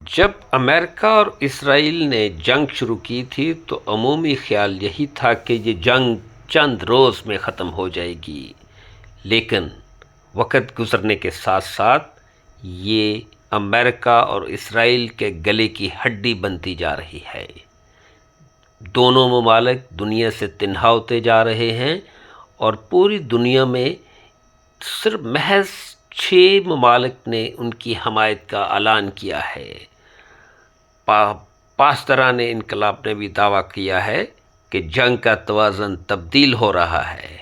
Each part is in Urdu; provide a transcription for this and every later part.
جب امریکہ اور اسرائیل نے جنگ شروع کی تھی تو عمومی خیال یہی تھا کہ یہ جنگ چند روز میں ختم ہو جائے گی، لیکن وقت گزرنے کے ساتھ ساتھ یہ امریکہ اور اسرائیل کے گلے کی ہڈی بنتی جا رہی ہے۔ دونوں ممالک دنیا سے تنہا ہوتے جا رہے ہیں اور پوری دنیا میں صرف محض 6 ممالک نے ان کی حمایت کا اعلان کیا ہے۔ پاسداران انقلاب نے بھی دعویٰ کیا ہے کہ جنگ کا توازن تبدیل ہو رہا ہے۔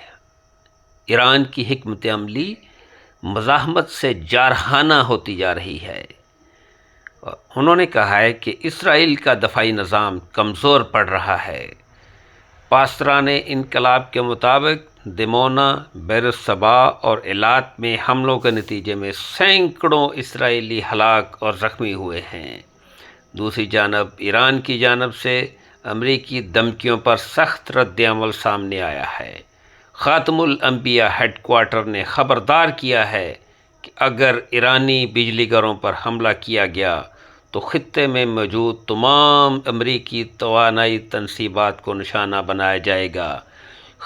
ایران کی حکمت عملی مزاحمت سے جارحانہ ہوتی جا رہی ہے۔ انہوں نے کہا ہے کہ اسرائیل کا دفاعی نظام کمزور پڑ رہا ہے۔ پاسداران انقلاب کے مطابق دمونا، بیر الصبا اور ایلات میں حملوں کے نتیجے میں سینکڑوں اسرائیلی ہلاک اور زخمی ہوئے ہیں۔ دوسری جانب ایران کی جانب سے امریکی دھمکیوں پر سخت رد عمل سامنے آیا ہے۔ خاتم الانبیاء ہیڈ کوارٹر نے خبردار کیا ہے کہ اگر ایرانی بجلی گھروں پر حملہ کیا گیا تو خطے میں موجود تمام امریکی توانائی تنصیبات کو نشانہ بنایا جائے گا۔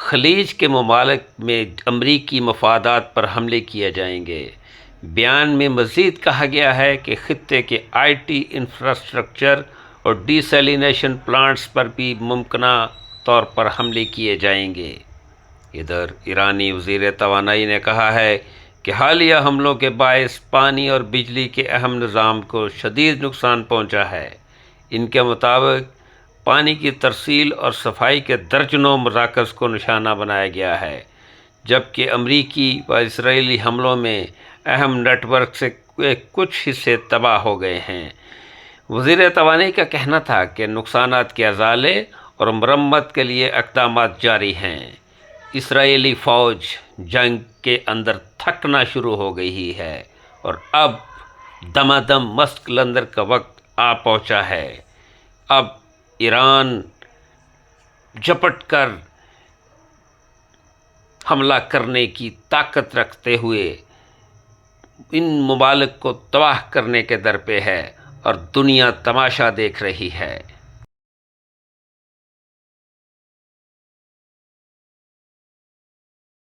خلیج کے ممالک میں امریکی مفادات پر حملے کیے جائیں گے۔ بیان میں مزید کہا گیا ہے کہ خطے کے آئی ٹی انفراسٹرکچر اور ڈی سیلینیشن پلانٹس پر بھی ممکنہ طور پر حملے کیے جائیں گے۔ ادھر ایرانی وزیر توانائی نے کہا ہے کہ حالیہ حملوں کے باعث پانی اور بجلی کے اہم نظام کو شدید نقصان پہنچا ہے۔ ان کے مطابق پانی کی ترسیل اور صفائی کے درجنوں مراکز کو نشانہ بنایا گیا ہے، جبکہ امریکی و اسرائیلی حملوں میں اہم نیٹ ورک سے کچھ حصے تباہ ہو گئے ہیں۔ وزیر توانائی کا کہنا تھا کہ نقصانات کے ازالے اور مرمت کے لیے اقدامات جاری ہیں۔ اسرائیلی فوج جنگ کے اندر تھکنا شروع ہو گئی ہے اور اب دمادم مشق لندر کا وقت آ پہنچا ہے۔ اب ایران جھپٹ کر حملہ کرنے کی طاقت رکھتے ہوئے ان ممالک کو تباہ کرنے کے در پہ ہے اور دنیا تماشا دیکھ رہی ہے۔